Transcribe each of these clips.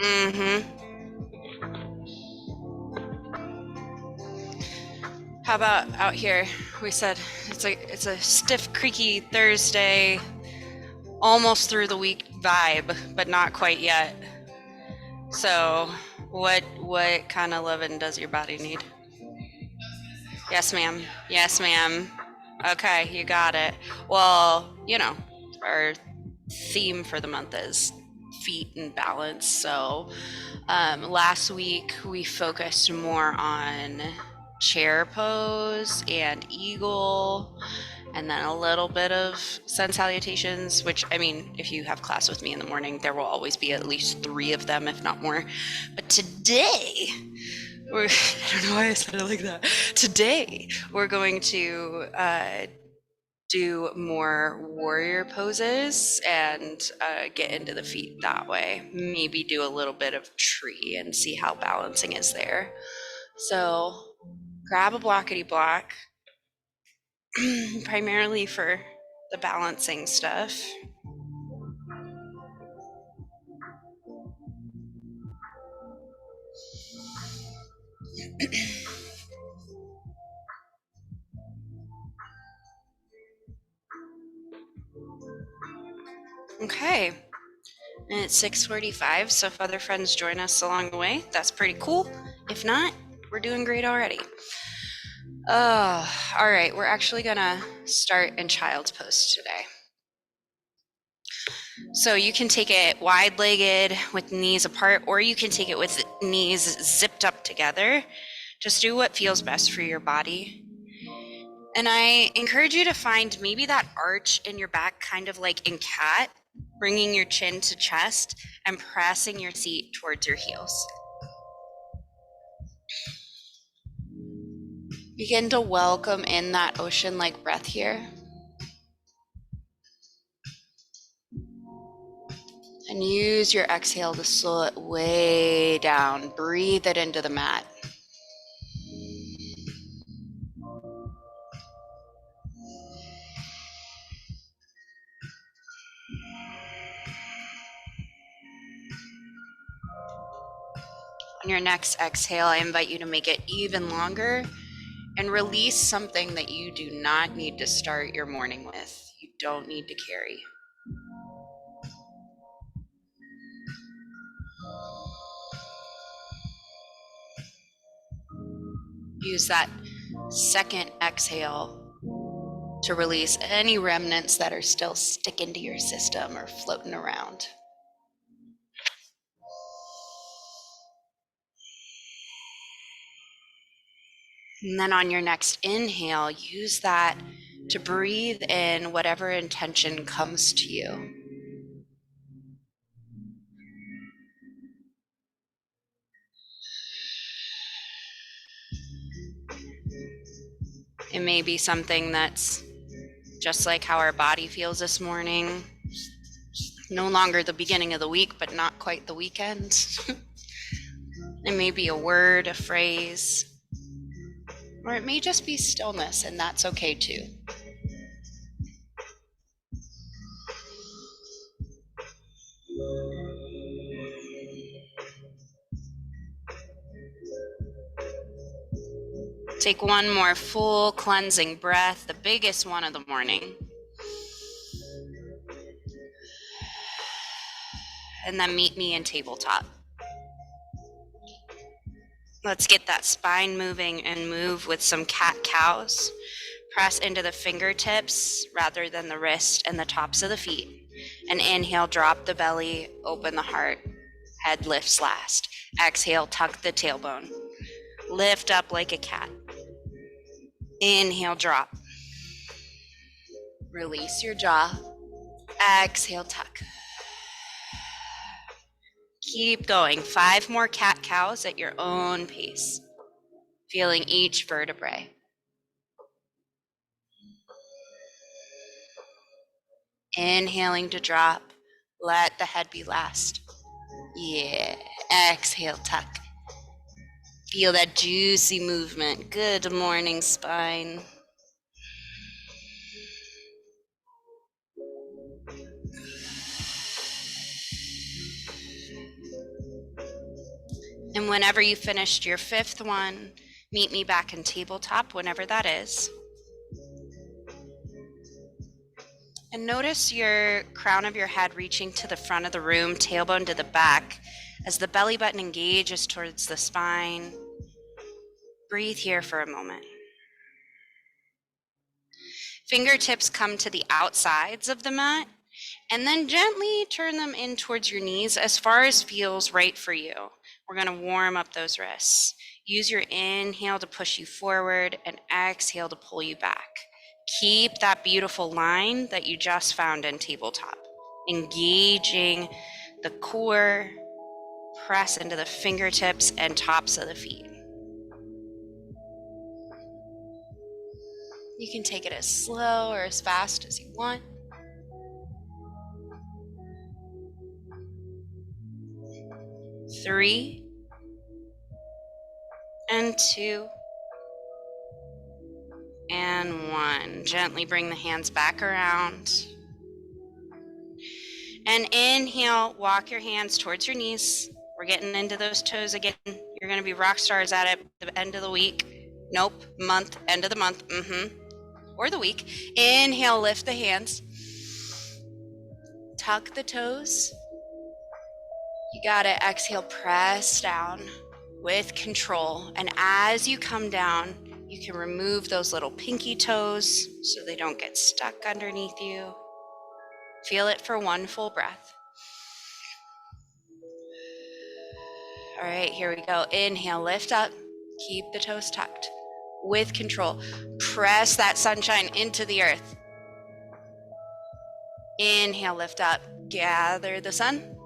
Mm-hmm. How about out here? We said it's a stiff, creaky Thursday, almost through the week vibe, but not quite yet. So, what kind of loving does your body need? Yes, ma'am. Yes, ma'am. Okay, you got it. Well, our theme for the month is feet and balance. So, last week we focused more on chair pose and eagle, and then a little bit of sun salutations, which, I mean, if you have class with me in the morning, there will always be at least three of them, if not more. But today, I don't know why I said it like that. Today, we're going to do more warrior poses and get into the feet that way. Maybe do a little bit of tree and see how balancing is there. So, grab a blockety block, primarily for the balancing stuff. Okay, and it's 6:45, so if other friends join us along the way, that's pretty cool. If not, we're doing great already. All right, we're actually gonna start in child's pose today. So you can take it wide-legged with knees apart, or you can take it with knees zipped up together. Just do what feels best for your body. And I encourage you to find maybe that arch in your back, kind of like in cat, bringing your chin to chest and pressing your seat towards your heels. Begin to welcome in that ocean-like breath here. And use your exhale to slow it way down. Breathe it into the mat. On your next exhale, I invite you to make it even longer and release something that you do not need to start your morning with. You don't need to carry. Use that second exhale to release any remnants that are still sticking to your system or floating around. And then on your next inhale, use that to breathe in whatever intention comes to you. It may be something that's just like how our body feels this morning. No longer the beginning of the week, but not quite the weekend. It may be a word, a phrase, or it may just be stillness, and that's okay too. Take one more full cleansing breath, the biggest one of the morning. And then meet me in tabletop. Let's get that spine moving and move with some cat-cows. Press into the fingertips rather than the wrist and the tops of the feet. And inhale, drop the belly, open the heart. Head lifts last. Exhale, tuck the tailbone. Lift up like a cat. Inhale, drop. Release your jaw. Exhale, tuck. Keep going. 5 more cat-cows at your own pace. Feeling each vertebrae. Inhaling to drop. Let the head be last. Yeah. Exhale, tuck. Feel that juicy movement. Good morning, spine. And whenever you finished your 5th one, meet me back in tabletop, whenever that is. And notice your crown of your head reaching to the front of the room, tailbone to the back, as the belly button engages towards the spine. Breathe here for a moment. Fingertips come to the outsides of the mat, and then gently turn them in towards your knees as far as feels right for you. We're going to warm up those wrists. Use your inhale to push you forward and exhale to pull you back. Keep that beautiful line that you just found in tabletop. Engaging the core, press into the fingertips and tops of the feet. You can take it as slow or as fast as you want. 3 and 2 and 1. Gently bring the hands back around. And inhale, walk your hands towards your knees. We're getting into those toes again. You're going to be rock stars at it at the end of the week. Nope, month, end of the month. Or the week. Inhale, lift the hands. Tuck the toes. You got it. Exhale, press down with control. And as you come down, you can remove those little pinky toes so they don't get stuck underneath you. Feel it for one full breath. All right, here we go. Inhale, lift up. Keep the toes tucked with control. Press that sunshine into the earth. Inhale, lift up. Gather the sun.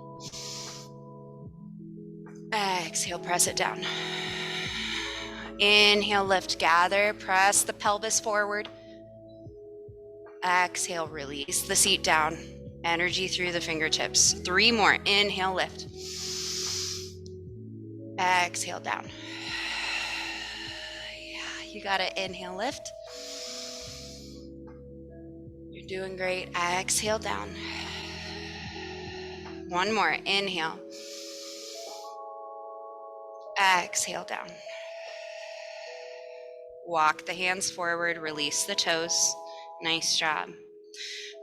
Exhale, press it down. Inhale, lift, gather, press the pelvis forward. Exhale, release the seat down. Energy through the fingertips. 3 more. Inhale, lift. Exhale, down. Yeah, you got it. Inhale, lift. You're doing great. Exhale, down. 1 more. Inhale. Exhale, down. Walk the hands forward, release the toes. Nice job.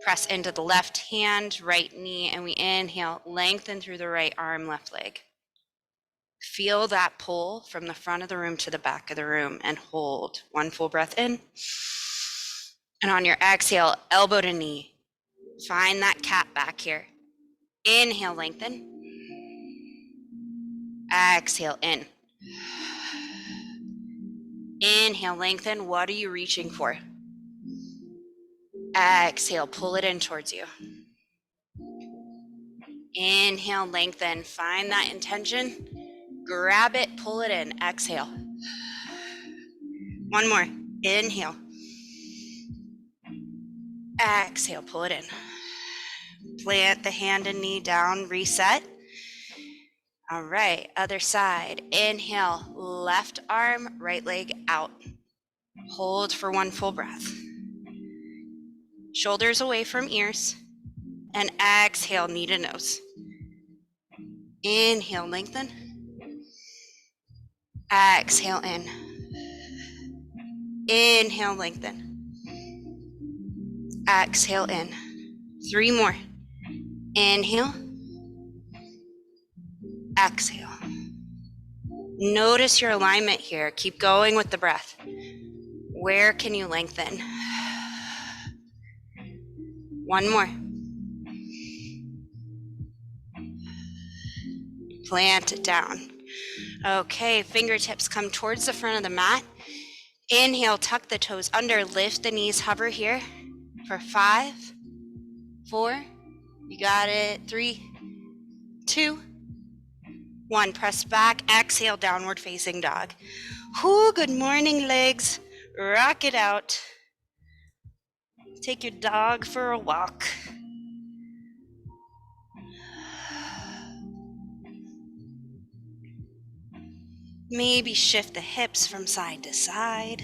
Press into the left hand, right knee, and we inhale, lengthen through the right arm, left leg. Feel that pull from the front of the room to the back of the room and hold. 1 full breath in. And on your exhale, elbow to knee. Find that cat back here. Inhale, lengthen. Exhale, in. Inhale, lengthen. What are you reaching for? Exhale, pull it in towards you. Inhale, lengthen. Find that intention. Grab it, pull it in. Exhale. 1 more. Inhale. Exhale, pull it in. Plant the hand and knee down, reset. All right, other side. Inhale, left arm, right leg out. Hold for 1 full breath. Shoulders away from ears. And exhale, knee to nose. Inhale, lengthen. Exhale, in. Inhale, lengthen. Exhale, in. 3 more. Inhale. Exhale. Notice your alignment here. Keep going with the breath. Where can you lengthen? 1 more. Plant it down. Okay, fingertips come towards the front of the mat. Inhale, tuck the toes under, lift the knees, hover here for 5, 4, you got it, 3, 2, 1. Press back, exhale, downward facing dog. Whoo, good morning, legs. Rock it out. Take your dog for a walk. Maybe shift the hips from side to side.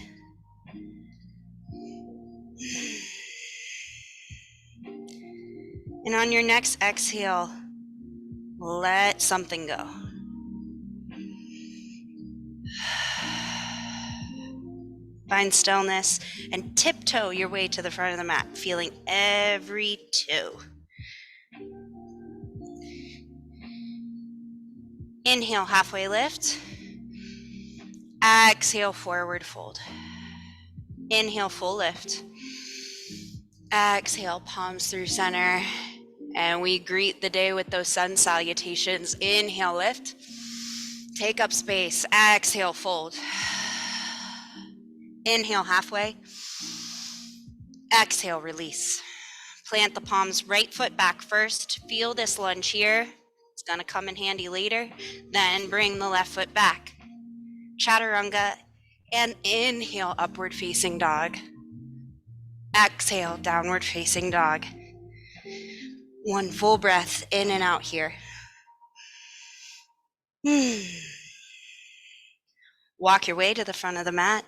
And on your next exhale, let something go. Find stillness and tiptoe your way to the front of the mat, feeling every toe. Inhale, halfway lift. Exhale, forward fold. Inhale, full lift. Exhale, palms through center. And we greet the day with those sun salutations. Inhale, lift. Take up space. Exhale, fold. Inhale, halfway. Exhale, release. Plant the palms, right foot back first. Feel this lunge here. It's gonna come in handy later. Then bring the left foot back. Chaturanga, and inhale, upward facing dog. Exhale, downward facing dog. One full breath in and out here. Walk your way to the front of the mat.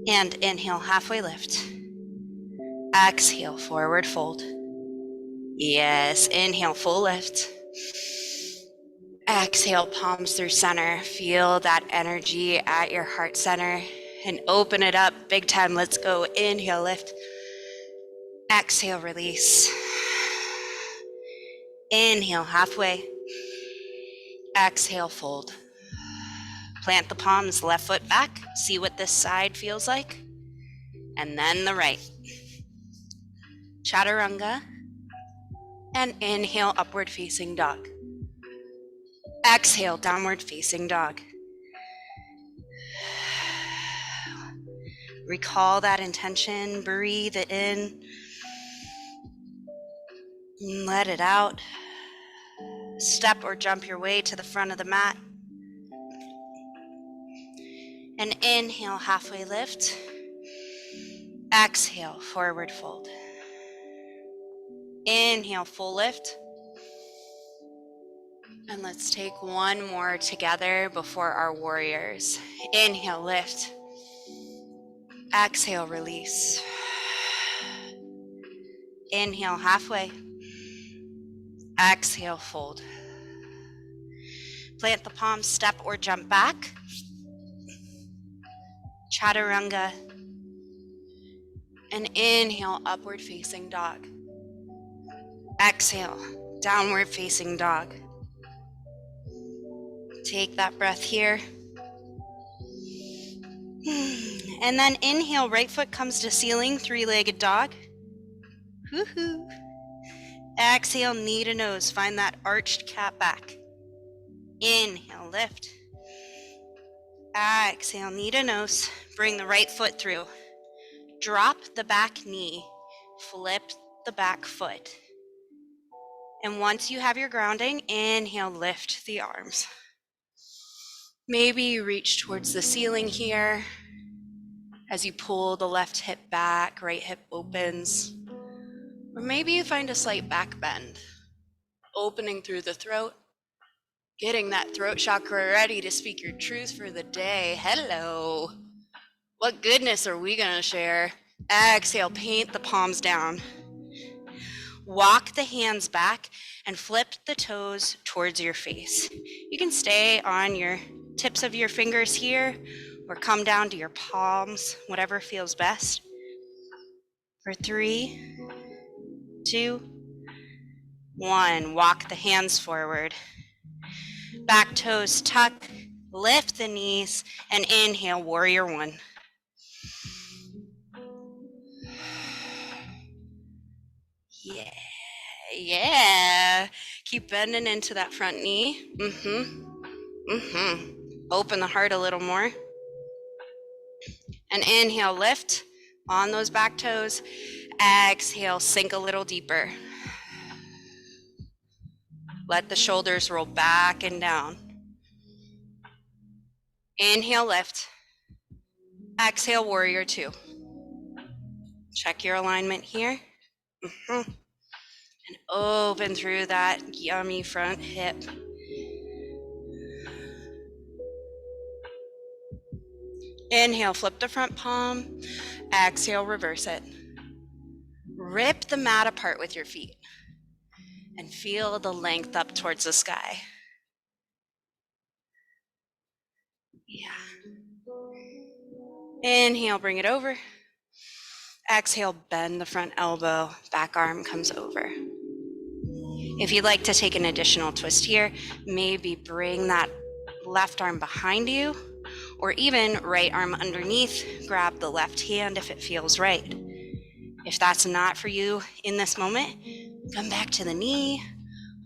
And inhale, halfway lift. Exhale, forward fold. Yes, inhale, full lift. Exhale, palms through center. Feel that energy at your heart center and open it up big time. Let's go. Inhale, lift. Exhale, release. Inhale, halfway. Exhale, fold. Plant the palms, left foot back. See what this side feels like. And then the right. Chaturanga. And inhale, upward facing dog. Exhale, downward facing dog. Recall that intention, breathe it in, let it out. Step or jump your way to the front of the mat. And inhale, halfway lift. Exhale, forward fold. Inhale, full lift. And let's take one more together before our warriors. Inhale, lift. Exhale, release. Inhale, halfway. Exhale, fold. Plant the palms, step or jump back. Chaturanga. And inhale, upward facing dog. Exhale, downward facing dog. Take that breath here. And then inhale, right foot comes to ceiling, three-legged dog. Woohoo. Exhale, knee to nose. Find that arched cat back. Inhale, lift. Exhale, knee to nose. Bring the right foot through. Drop the back knee. Flip the back foot. And once you have your grounding, inhale, lift the arms. Maybe you reach towards the ceiling here as you pull the left hip back, right hip opens. Or maybe you find a slight back bend, opening through the throat, getting that throat chakra ready to speak your truth for the day. Hello. What goodness are we gonna share? Exhale, paint the palms down. Walk the hands back and flip the toes towards your face. You can stay on your tips of your fingers here or come down to your palms, whatever feels best. For 3, 2, 1. Walk the hands forward. Back toes tuck, lift the knees, and inhale, warrior one. Yeah. Keep bending into that front knee. Open the heart a little more. And inhale, lift on those back toes. Exhale, sink a little deeper. Let the shoulders roll back and down. Inhale, lift. Exhale, warrior two. Check your alignment here. And open through that yummy front hip. Inhale, flip the front palm. Exhale, reverse it. Rip the mat apart with your feet and feel the length up towards the sky. Yeah. Inhale, bring it over. Exhale, bend the front elbow, back arm comes over. If you'd like to take an additional twist here, maybe bring that left arm behind you, or even right arm underneath, grab the left hand if it feels right. If that's not for you in this moment, come back to the knee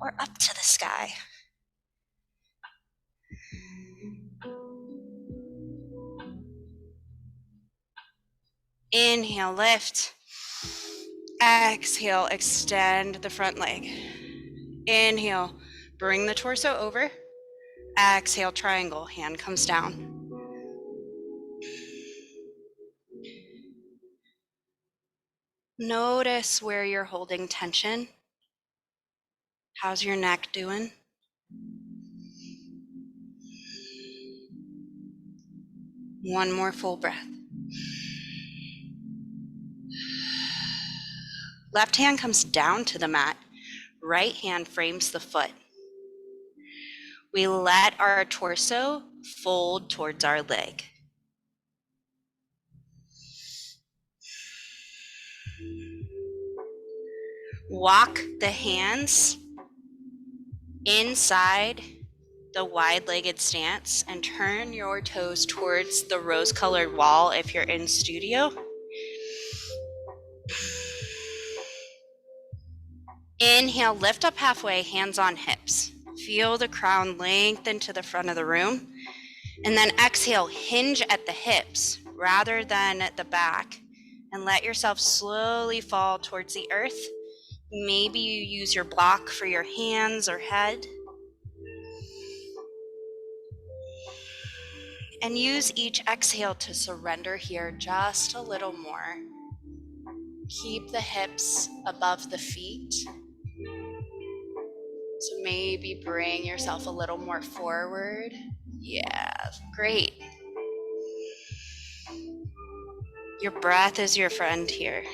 or up to the sky. Inhale, lift. Exhale, extend the front leg. Inhale, bring the torso over. Exhale, triangle, hand comes down. Notice where you're holding tension. How's your neck doing? One more full breath. Left hand comes down to the mat. Right hand frames the foot. We let our torso fold towards our leg. Walk the hands inside the wide-legged stance and turn your toes towards the rose-colored wall if you're in studio. Inhale, lift up halfway, hands on hips. Feel the crown lengthen to the front of the room. And then exhale, hinge at the hips rather than the back, and let yourself slowly fall towards the earth. Maybe you use your block for your hands or head. And use each exhale to surrender here just a little more. Keep the hips above the feet. So maybe bring yourself a little more forward. Yeah, great. Your breath is your friend here.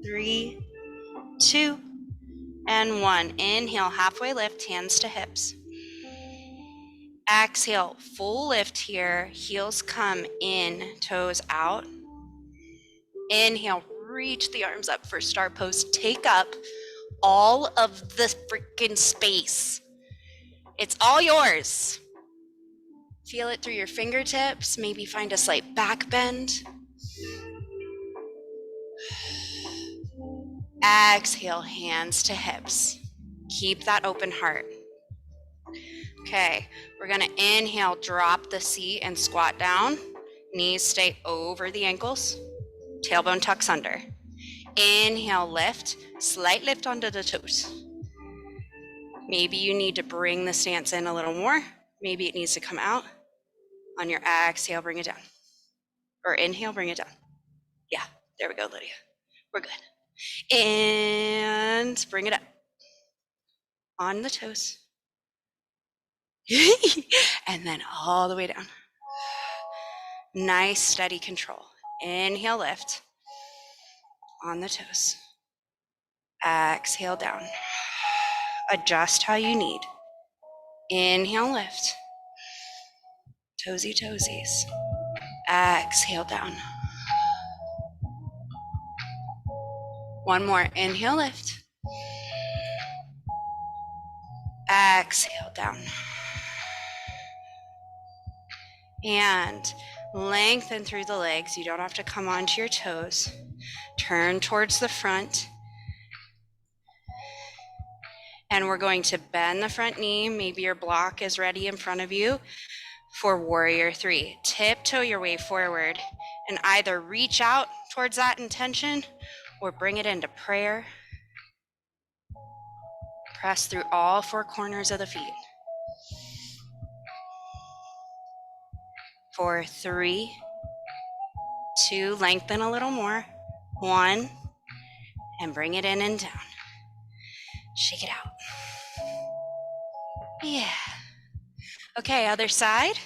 Three, two, and one. Inhale, halfway lift, hands to hips. Exhale, full lift here. Heels come in, toes out. Inhale, reach the arms up for star pose. Take up all of the freaking space. It's all yours. Feel it through your fingertips. Maybe find a slight back bend. Exhale, hands to hips. Keep that open heart. Okay, we're gonna inhale, drop the seat and squat down. Knees stay over the ankles. Tailbone tucks under. Inhale, lift, slight lift onto the toes. Maybe you need to bring the stance in a little more. Maybe it needs to come out. On your exhale, bring it down. Or inhale, bring it down. Yeah, there we go, Lydia. We're good. And bring it up. On the toes. And then all the way down. Nice, steady control. Inhale, lift. On the toes. Exhale, down. Adjust how you need. Inhale, lift. Toesy toesies. Exhale, down. One more. Inhale, lift. Exhale, down. And lengthen through the legs. You don't have to come onto your toes. Turn towards the front. And we're going to bend the front knee. Maybe your block is ready in front of you for warrior three. Tiptoe your way forward and either reach out towards that intention or bring it into prayer. Press through all four corners of the feet. For 3, 2, lengthen a little more. 1, and bring it in and down. Shake it out. Yeah. Okay, other side.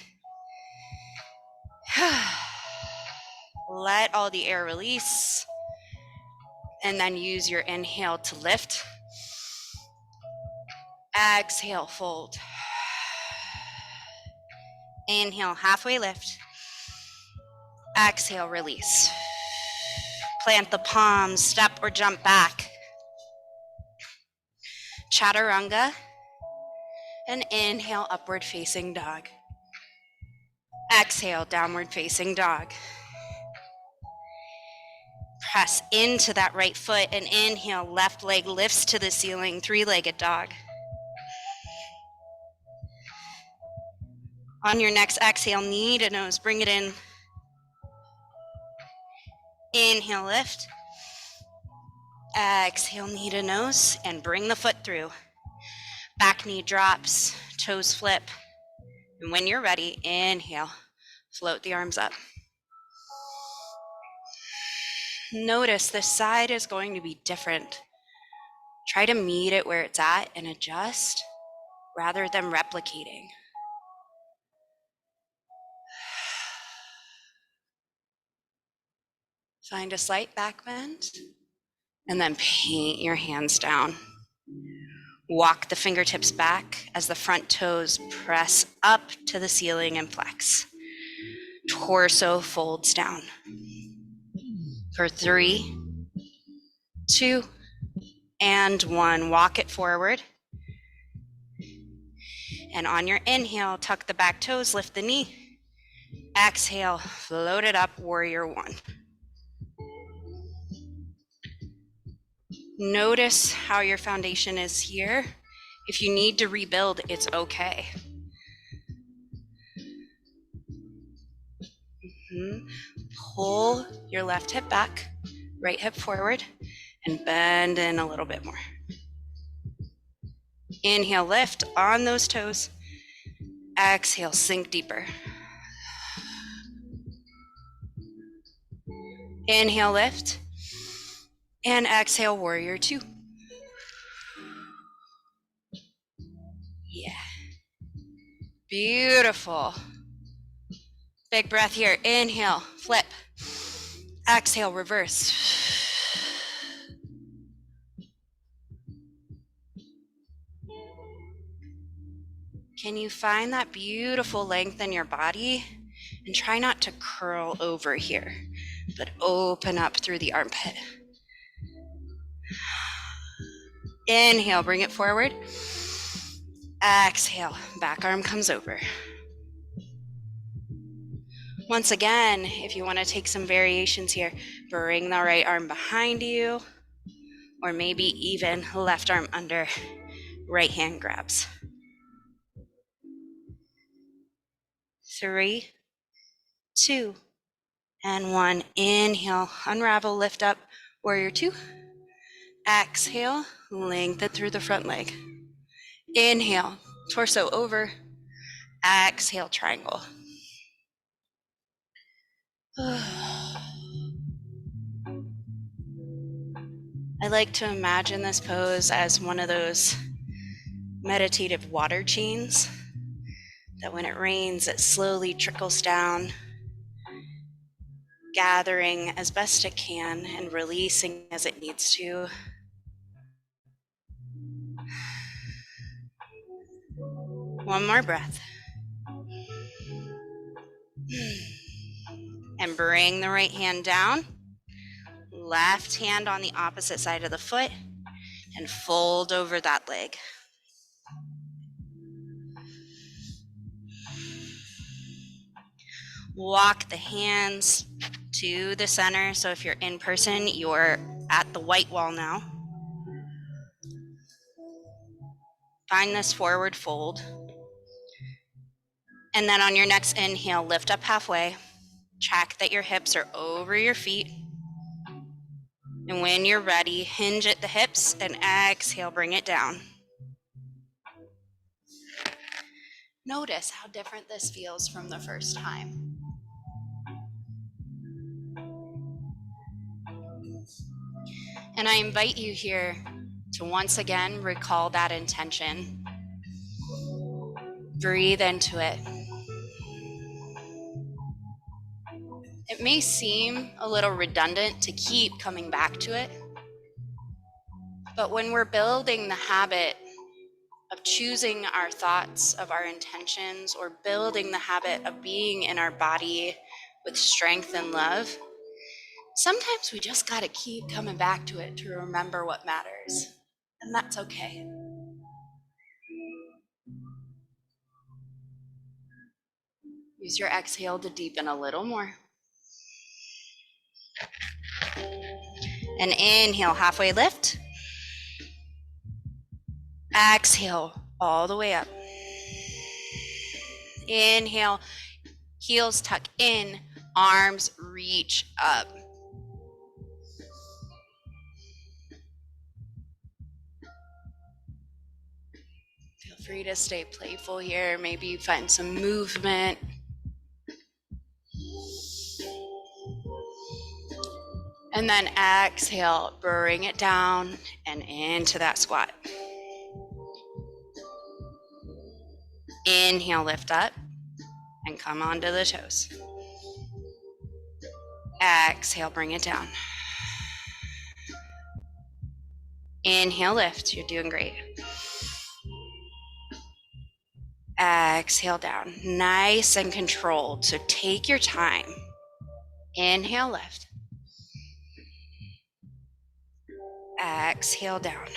Let all the air release. And then use your inhale to lift. Exhale, fold. Inhale, halfway lift. Exhale, release. Plant the palms, step or jump back. Chaturanga. And inhale, upward facing dog. Exhale, downward facing dog. Press into that right foot and inhale, left leg lifts to the ceiling, three-legged dog. On your next exhale, knee to nose, bring it in. Inhale, lift. Exhale, knee to nose, and bring the foot through. Back knee drops, toes flip. And when you're ready, inhale, float the arms up. Notice this side is going to be different. Try to meet it where it's at and adjust rather than replicating. Find a slight back bend and then paint your hands down. Walk the fingertips back as the front toes press up to the ceiling and flex. Torso folds down. For 3, 2, and 1. Walk it forward. And on your inhale, tuck the back toes, lift the knee. Exhale, float it up, warrior 1. Notice how your foundation is here. If you need to rebuild, it's okay. Pull your left hip back, right hip forward, and bend in a little bit more. Inhale, lift on those toes. Exhale, sink deeper. Inhale, lift. And exhale, warrior 2. Yeah. Beautiful. Big breath here. Inhale, flip. Exhale, reverse. Can you find that beautiful length in your body? And try not to curl over here, but open up through the armpit. Inhale, bring it forward. Exhale, back arm comes over. Once again, if you want to take some variations here, bring the right arm behind you, or maybe even left arm under, right hand grabs. 3, 2, and 1. Inhale, unravel, lift up, warrior 2. Exhale, lengthen through the front leg. Inhale, torso over. Exhale, triangle. I like to imagine this pose as one of those meditative water chains that when it rains, it slowly trickles down, gathering as best it can and releasing as it needs to. One more breath. And bring the right hand down. Left hand on the opposite side of the foot and fold over that leg. Walk the hands to the center. So if you're in person, you're at the white wall now. Find this forward fold. And then on your next inhale, lift up halfway. Check that your hips are over your feet. And when you're ready, hinge at the hips and exhale, bring it down. Notice how different this feels from the first time. And I invite you here to once again recall that intention. Breathe into it. It may seem a little redundant to keep coming back to it, but when we're building the habit of choosing our thoughts, of our intentions, or building the habit of being in our body with strength and love, sometimes we just got to keep coming back to it to remember what matters. And that's okay. Use your exhale to deepen a little more. And inhale, halfway lift. Exhale, all the way up. Inhale, heels tuck in, arms reach up. Feel free to stay playful here. Maybe find some movement. And then exhale, bring it down and into that squat. Inhale, lift up and come onto the toes. Exhale, bring it down. Inhale, lift. You're doing great. Exhale down. Nice and controlled. So take your time. Inhale, lift. Exhale down.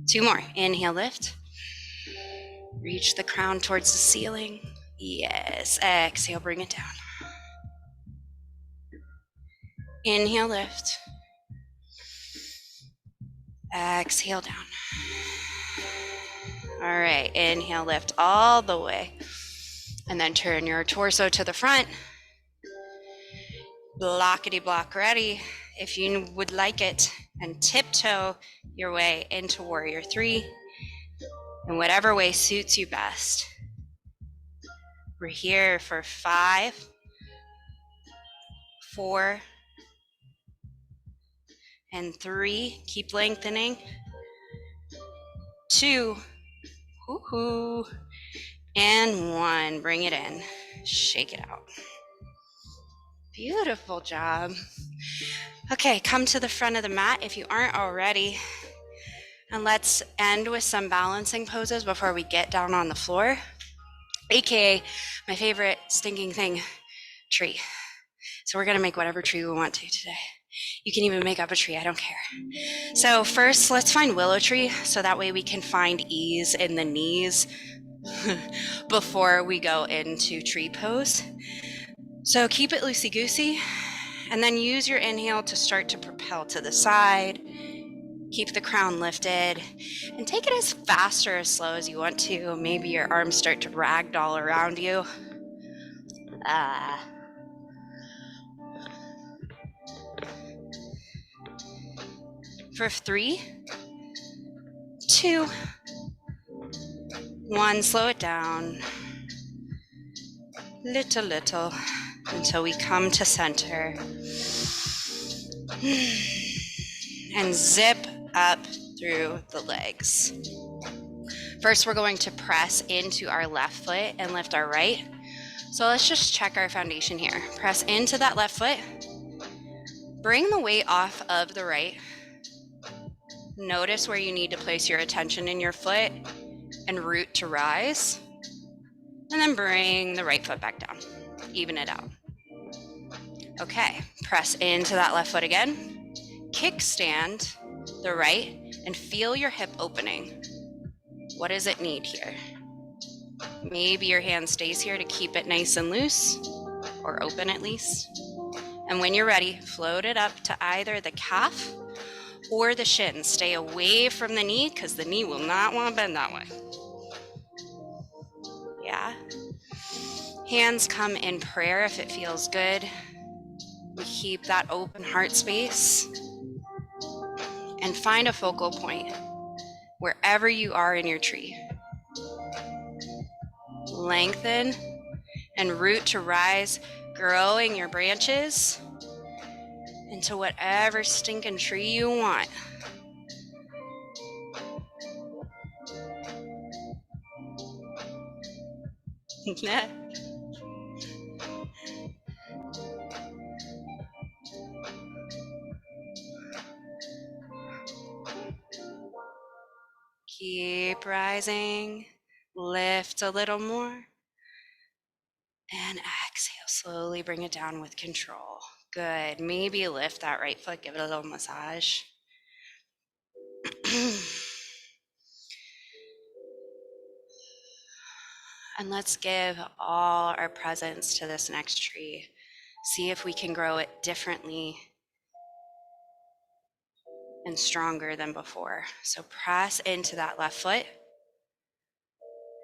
2 more. Inhale, lift. Reach the crown towards the ceiling. Yes. Exhale, bring it down. Inhale, lift. Exhale down. All right. Inhale, lift all the way. And then turn your torso to the front. Blockity block ready if you would like it. And tiptoe your way into Warrior 3 in whatever way suits you best. We're here for 5, 4, and 3. Keep lengthening. 2, woohoo, and 1. Bring it in. Shake it out. Beautiful job. Okay, come to the front of the mat if you aren't already. And let's end with some balancing poses before we get down on the floor. AKA my favorite stinking thing, tree. So we're gonna make whatever tree we want to today. You can even make up a tree, I don't care. So first, let's find willow tree, so that way we can find ease in the knees before we go into tree pose. So keep it loosey-goosey, and then use your inhale to start to propel to the side. Keep the crown lifted, and take it as fast or as slow as you want to. Maybe your arms start to ragdoll around you. For 3, 2, 1, slow it down. Little, until we come to center. And zip up through the legs. First, we're going to press into our left foot and lift our right. So let's just check our foundation here. Press into that left foot. Bring the weight off of the right. Notice where you need to place your attention in your foot and root to rise. And then bring the right foot back down. Even it out. Okay, press into that left foot again. Kickstand the right and feel your hip opening. What does it need here? Maybe your hand stays here to keep it nice and loose, or open at least. And when you're ready, float it up to either the calf or the shin. Stay away from the knee, because the knee will not want to bend that way. Yeah. Hands come in prayer if it feels good. We keep that open heart space. And find a focal point wherever you are in your tree. Lengthen and root to rise, growing your branches into whatever stinking tree you want. Keep rising. Lift a little more. And exhale, slowly bring it down with control. Good. Maybe lift that right foot, give it a little massage. And let's give all our presence to this next tree. See if we can grow it differently and stronger than before. So press into that left foot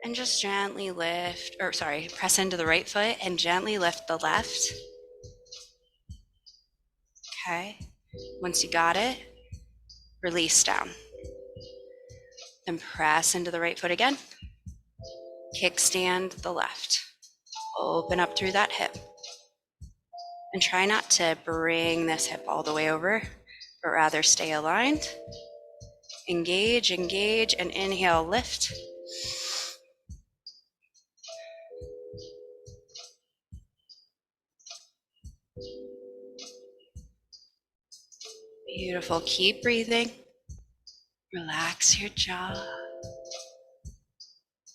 and just gently lift, press into the right foot and gently lift the left. Okay. Once you got it, release down. Then press into the right foot again. Kickstand the left. Open up through that hip. And try not to bring this hip all the way over, but rather stay aligned. Engage, engage, and inhale, lift. Beautiful. Keep breathing. Relax your jaw.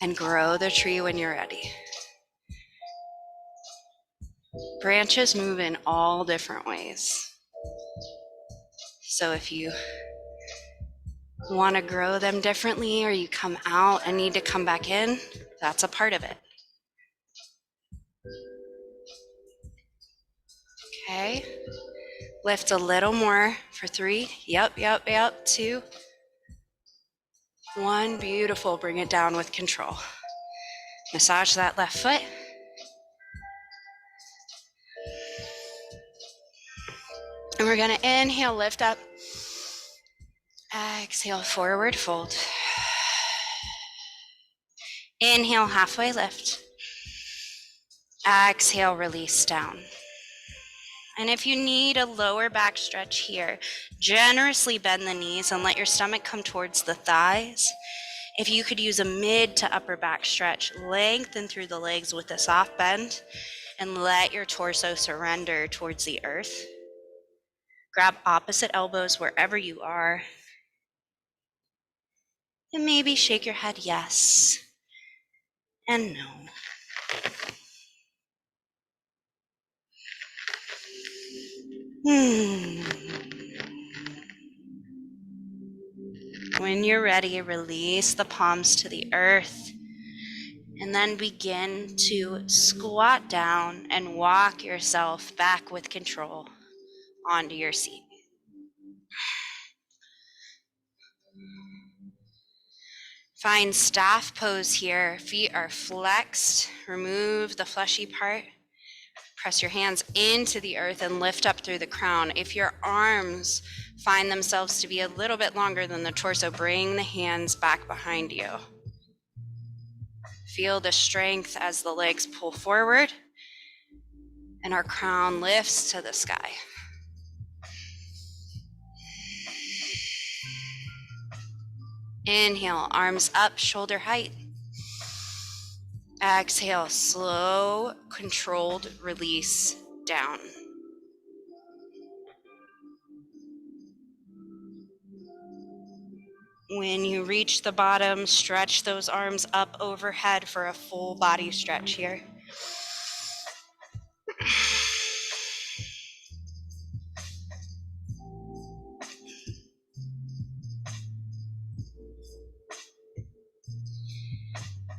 And grow the tree when you're ready. Branches move in all different ways. So if you want to grow them differently or you come out and need to come back in, that's a part of it. Okay. Lift a little more for 3. Yep. 2. 1. Beautiful. Bring it down with control. Massage that left foot. And we're going to inhale, lift up. Exhale, forward fold. Inhale, halfway lift. Exhale, release down. And if you need a lower back stretch here, generously bend the knees and let your stomach come towards the thighs. If you could use a mid to upper back stretch, lengthen through the legs with a soft bend and let your torso surrender towards the earth. Grab opposite elbows wherever you are. And maybe shake your head yes and no. When you're ready, release the palms to the earth and then begin to squat down and walk yourself back with control onto your seat. Find staff pose here. Feet are flexed. Remove the fleshy part. Press your hands into the earth and lift up through the crown. If your arms find themselves to be a little bit longer than the torso, bring the hands back behind you. Feel the strength as the legs pull forward and our crown lifts to the sky. Inhale, arms up, shoulder height. Exhale, slow, controlled release down. When you reach the bottom, stretch those arms up overhead for a full body stretch here.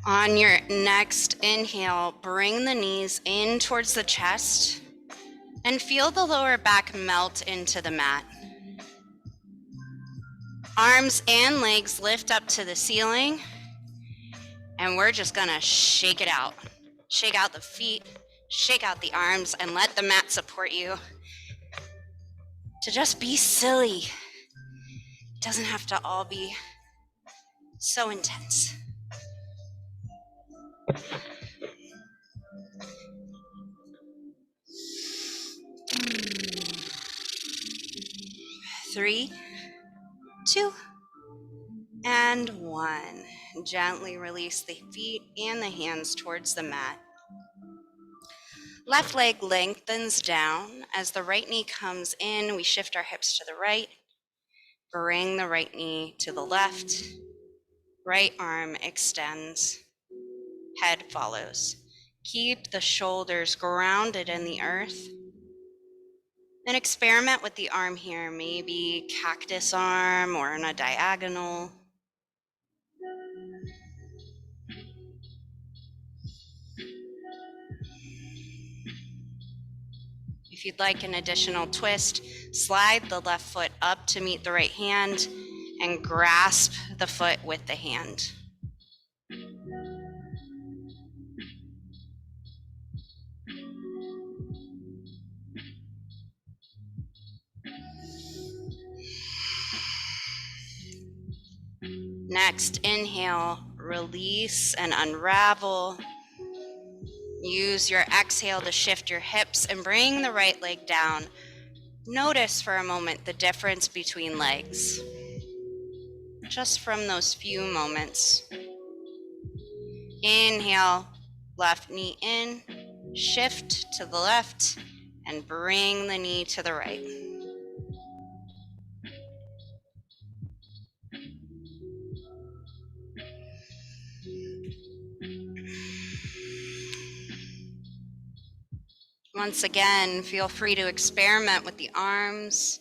On your next inhale, bring the knees in towards the chest and feel the lower back melt into the mat. Arms and legs lift up to the ceiling, and we're just gonna shake it out. Shake out the feet, shake out the arms, and let the mat support you. To just be silly. It doesn't have to all be so intense. 3, 2, and 1. Gently release the feet and the hands towards the mat. Left leg lengthens down. As the right knee comes in, we shift our hips to the right. Bring the right knee to the left. Right arm extends, head follows. Keep the shoulders grounded in the earth. And experiment with the arm here, maybe cactus arm or in a diagonal. If you'd like an additional twist, slide the left foot up to meet the right hand and grasp the foot with the hand. Next, inhale, release and unravel. Use your exhale to shift your hips and bring the right leg down. Notice for a moment the difference between legs, just from those few moments. Inhale, left knee in, shift to the left, and bring the knee to the right. Once again, feel free to experiment with the arms,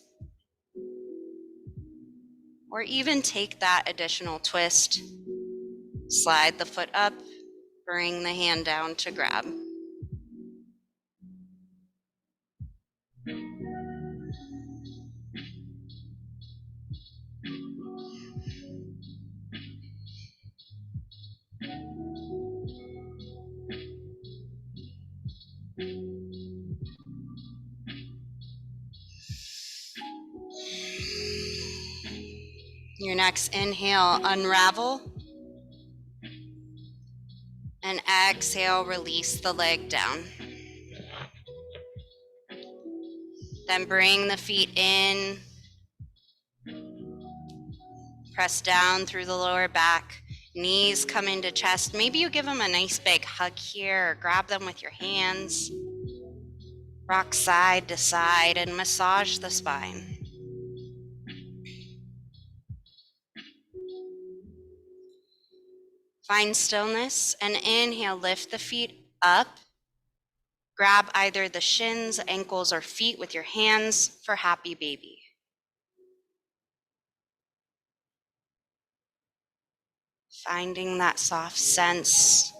or even take that additional twist. Slide the foot up, bring the hand down to grab. Your next inhale, unravel. And exhale, release the leg down. Then bring the feet in. Press down through the lower back. Knees come into chest. Maybe you give them a nice big hug here, or grab them with your hands. Rock side to side and massage the spine. Find stillness and inhale, lift the feet up. Grab either the shins, ankles, or feet with your hands for happy baby. Finding that soft sense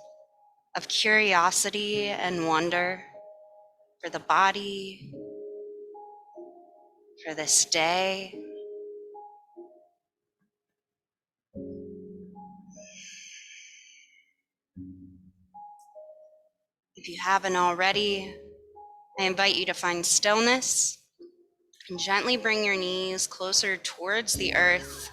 of curiosity and wonder for the body, for this day. If you haven't already, I invite you to find stillness and gently bring your knees closer towards the earth.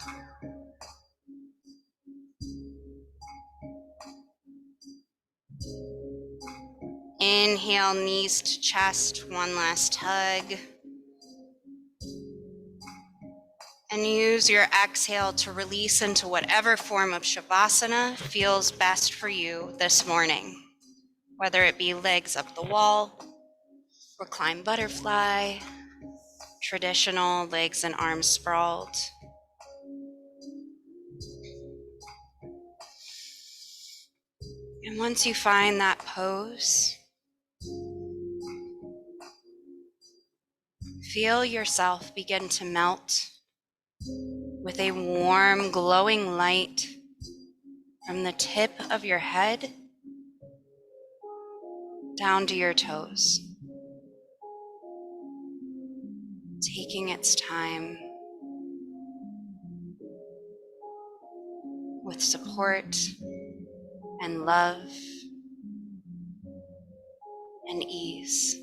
Inhale, knees to chest, one last hug. And use your exhale to release into whatever form of Shavasana feels best for you this morning. Whether it be legs up the wall, reclined butterfly, traditional legs and arms sprawled. And once you find that pose, feel yourself begin to melt with a warm, glowing light from the tip of your head down to your toes. Taking its time with support and love and ease.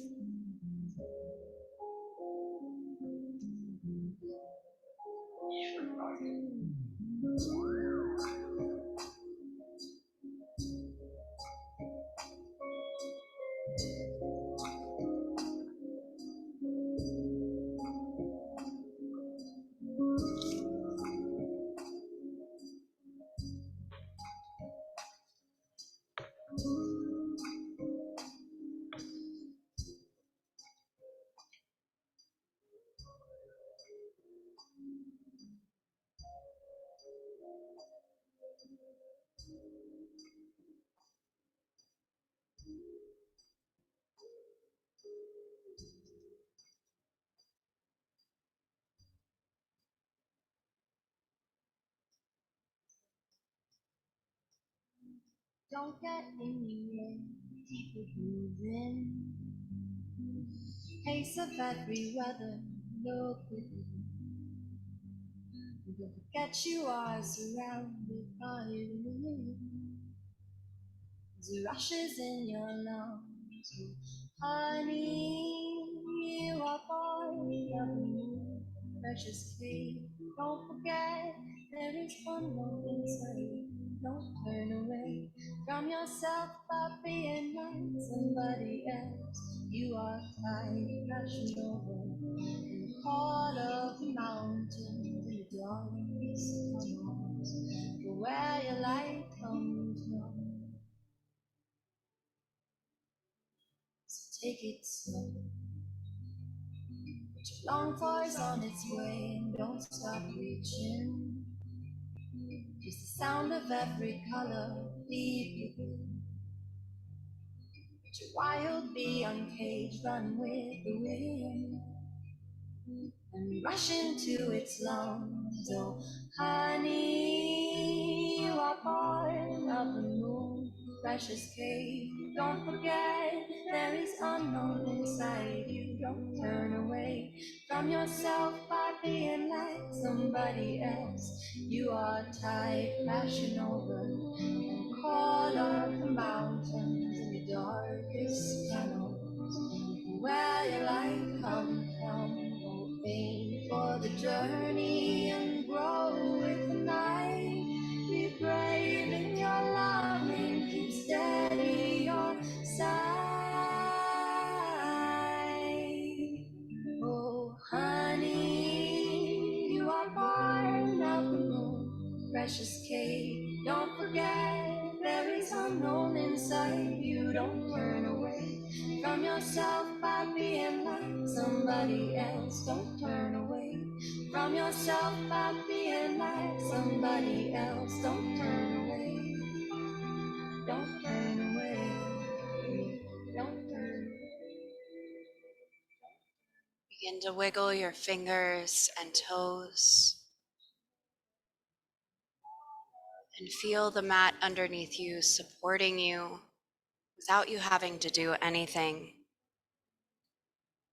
Don't get in the way, keep it moving. Pace of every weather, look within. Don't forget you are surrounded by the wind. The rushes in your lungs, honey, you are born of the moon. Precious cave, don't forget there is unknown inside. Don't turn away from yourself by being like somebody else. You are tired, crashing over in the heart of the mountains in the darkest tunnels, where your light comes from. Take it slow. What you long for is on its way, and don't stop reaching. It's the sound of every color deep within. Let your wild bee uncaged run with the wind and rush into its lungs. Oh, honey, you are born of the moon, precious cave. Don't forget there is unknown inside you. Don't turn away from yourself by being like somebody else. You are tired, crashing over and caught up the mountains in the darkest tunnels, where your light comes from. Oh, aim for the journey and grow with the night. Be brave in your loving, keep steady your side. Oh, honey, you are born of the moon, precious cave. Don't forget there is unknown inside you. Don't turn away from yourself by being like somebody else. Don't turn away from yourself by being like somebody else. Don't turn away. Don't turn away. Don't turn away. Begin to wiggle your fingers and toes and feel the mat underneath you supporting you without you having to do anything.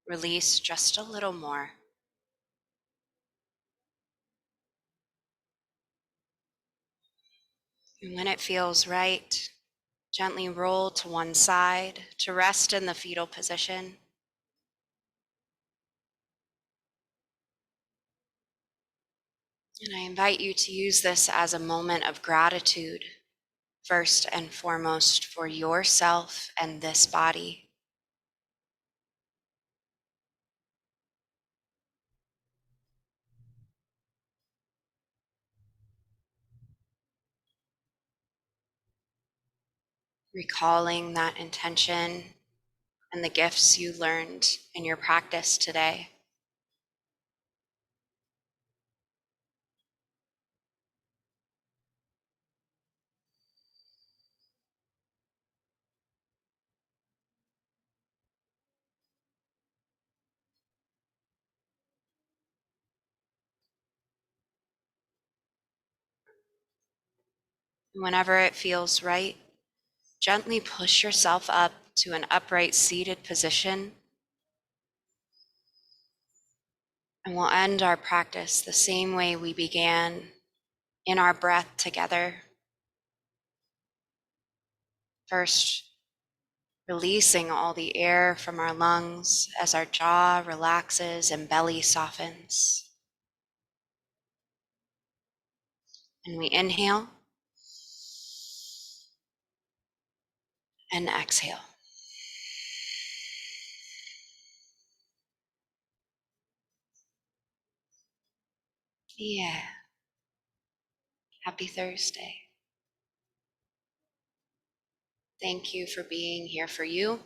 Release just a little more. And when it feels right, gently roll to one side to rest in the fetal position. And I invite you to use this as a moment of gratitude, first and foremost for yourself and this body. Recalling that intention and the gifts you learned in your practice today. Whenever it feels right, gently push yourself up to an upright seated position. And we'll end our practice the same way we began, in our breath together. First, releasing all the air from our lungs as our jaw relaxes and belly softens. And we inhale and exhale. Yeah. Happy Thursday. Thank you for being here for you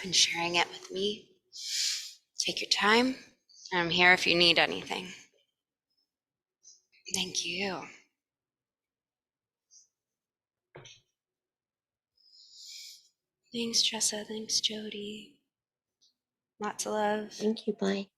and sharing it with me. Take your time. I'm here if you need anything. Thank you. Thanks, Tressa. Thanks, Jody. Lots of love. Thank you, Blake.